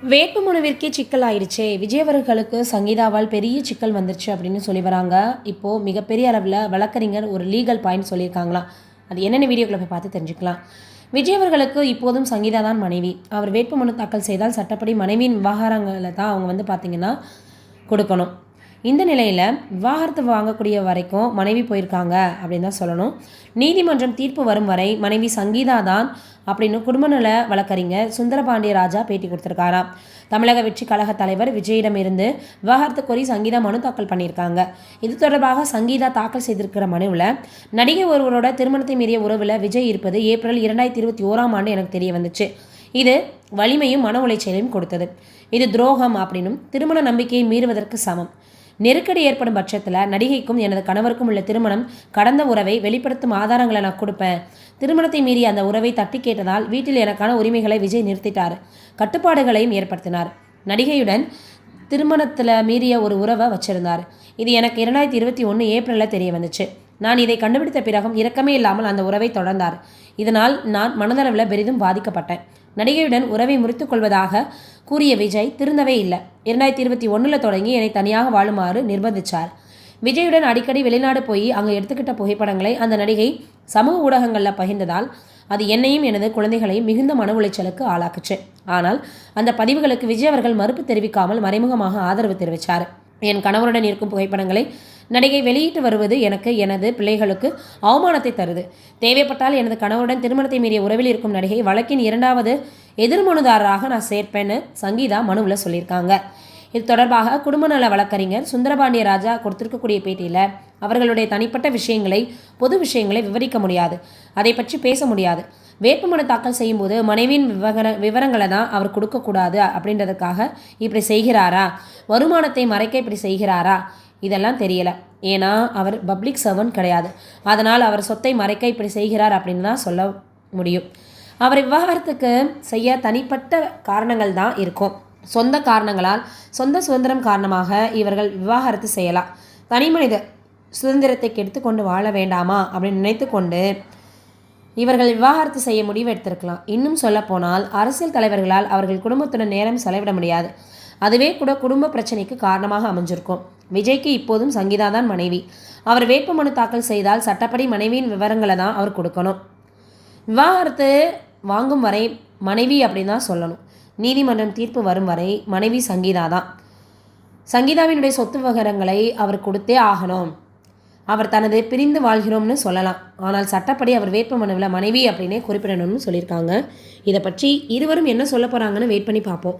வேட்புமனுவிற்கே சிக்கல் ஆயிடுச்சே, விஜய் அவர்களுக்கு சங்கீதாவால் பெரிய சிக்கல் வந்துருச்சு அப்படின்னு சொல்லி வராங்க. இப்போது மிகப்பெரிய அளவில் வழக்கறிஞர் ஒரு லீகல் பாயிண்ட் சொல்லியிருக்காங்களாம். அது என்னென்ன வீடியோக்களை போய் பார்த்து தெரிஞ்சுக்கலாம். விஜய் அவர்களுக்கு இப்போதும் சங்கீதா தான் மனைவி. அவர் வேட்புமனு தாக்கல் செய்தால் சட்டப்படி மனைவியின் விவகாரங்களை தான் அவங்க பார்த்திங்கன்னா கொடுக்கணும். இந்த நிலையில் விவாகரத்து வாங்கக்கூடிய வரைக்கும் மனைவி போயிருக்காங்க அப்படின்னு தான் சொல்லணும். நீதிமன்றம் தீர்ப்பு வரும் வரை மனைவி சங்கீதா தான் அப்படின்னு குடும்ப நல வழக்கறிஞர் சுந்தரபாண்டிய ராஜா பேட்டி கொடுத்துருக்காராம். தமிழக வெற்றி கழக தலைவர் விஜயிடமிருந்து விவாகரத்து கோரி சங்கீதா மனு தாக்கல் பண்ணியிருக்காங்க. இது தொடர்பாக சங்கீதா தாக்கல் செய்திருக்கிற மனுவில் நடிகை ஒருவரோட திருமணத்தை மீறிய உறவில் விஜய் இருப்பது ஏப்ரல் 2021 எனக்கு தெரிய வந்துச்சு. இது வலிமையும் மன உளைச்சலையும் கொடுத்தது. இது துரோகம் அப்படின்னும் திருமண நம்பிக்கையை மீறுவதற்கு சமம். நெருக்கடி ஏற்படும் பட்சத்தில் நடிகைக்கும் எனது கணவருக்கும் உள்ள திருமணம் கடந்த உறவை வெளிப்படுத்தும் ஆதாரங்களை நான் கொடுப்பேன். திருமணத்தை மீறி அந்த உறவை தட்டி கேட்டதால் வீட்டில் எனக்கான உரிமைகளை விஜய் நிறுத்திட்டார். கட்டுப்பாடுகளையும் ஏற்படுத்தினார். நடிகையுடன் திருமணத்தில் மீறிய ஒரு உறவை வச்சிருந்தார். இது எனக்கு 2021 ஏப்ரலில் தெரிய வந்துச்சு. நான் இதை கண்டுபிடித்த பிறகும் இரக்கமே இல்லாமல் அந்த உறவை தொடர்ந்தார். இதனால் நான் மனதளவில் பெரிதும் பாதிக்கப்பட்டேன். நடிகையுடன் உறவை முறித்துக் கொள்வதாக கூறிய விஜய் திருந்தவே இல்லை. 2021 தொடங்கி என்னை தனியாக வாழுமாறு நிர்பந்திச்சார். விஜயுடன் அடிக்கடி வெளிநாடு போய் அங்கே எடுத்துக்கிட்ட புகைப்படங்களை அந்த நடிகை சமூக ஊடகங்களில் பகிர்ந்ததால் அது என்னையும் எனது குழந்தைகளையும் மிகுந்த மன உளைச்சலுக்கு ஆளாக்குச்சு. ஆனால் அந்த பதிவுகளுக்கு விஜய் அவர்கள் மறுப்பு தெரிவிக்காமல் மறைமுகமாக ஆதரவு தெரிவித்தார். என் கணவருடன் இருக்கும் புகைப்படங்களை நடிகை வெளியிட்டு வருவது எனக்கு எனது பிள்ளைகளுக்கு அவமானத்தை தருது. தேவைப்பட்டால் எனது கணவருடன் திருமணத்தை மீறிய உறவில் இருக்கும் நடிகை வழக்கின் 2வது எதிர்மனுதாரராக நான் சேர்ப்பேன்னு சங்கீதா மனுவில் சொல்லியிருக்காங்க. இது தொடர்பாக குடும்ப நல வழக்கறிஞர் சுந்தரபாண்டிய ராஜா கொடுத்திருக்கக்கூடிய பேட்டியில் அவர்களுடைய தனிப்பட்ட விஷயங்களை பொது விஷயங்களை விவரிக்க முடியாது, அதை பற்றி பேச முடியாது. வேட்புமனு தாக்கல் செய்யும்போது மனைவியின் விவரங்களை தான் அவர் கொடுக்கக்கூடாது அப்படின்றதுக்காக இப்படி செய்கிறாரா, வருமானத்தை மறைக்க இப்படி செய்கிறாரா, இதெல்லாம் தெரியல. ஏன்னா அவர் பப்ளிக் சர்வன்ட் கிடையாது. அதனால் அவர் சொத்தை மறைக்க இப்படி செய்கிறார் அப்படின்னு தான் சொல்ல முடியும். அவர் விவாகரத்துக்கு செய்ய தனிப்பட்ட காரணங்கள் தான் இருக்கும். சொந்த காரணங்களால் சொந்த சுதந்திரம் காரணமாக இவர்கள் விவாகரத்து செய்யலாம். தனிமனித சுதந்திரத்தை கெடுத்துக்கொண்டு வாழ வேண்டாமா அப்படின்னு நினைத்து கொண்டு இவர்கள் விவாகரத்து செய்ய முடிவு எடுத்திருக்கலாம். இன்னும் சொல்லப்போனால் அரசியல் தலைவர்களால் அவர்கள் குடும்பத்துடன் நேரம் செலவிட முடியாது. அதுவே கூட குடும்ப பிரச்சனைக்கு காரணமாக அமைஞ்சிருக்கும். விஜய்க்கு இப்போதும் சங்கீதா தான் மனைவி. அவர் வேட்புமனு தாக்கல் செய்தால் சட்டப்படி மனைவியின் விவரங்களை தான் அவர் கொடுக்கணும். விவாகரத்து வாங்கும் வரை மனைவி அப்படின்னு தான் சொல்லணும். நீதிமன்றம் தீர்ப்பு வரும் வரை மனைவி சங்கீதா தான். சங்கீதாவினுடைய சொத்து விவகாரங்களை அவர் கொடுத்தே ஆகணும். அவர் தனது பிரிந்து வாழ்கிறோம்னு சொல்லலாம். ஆனால் சட்டப்படி அவர் வேட்புமனுவில் மனைவி அப்படின்னே குறிப்பிடணும்னு சொல்லியிருக்காங்க. இதை பற்றி இருவரும் என்ன சொல்ல போகிறாங்கன்னு வெயிட் பண்ணி பார்ப்போம்.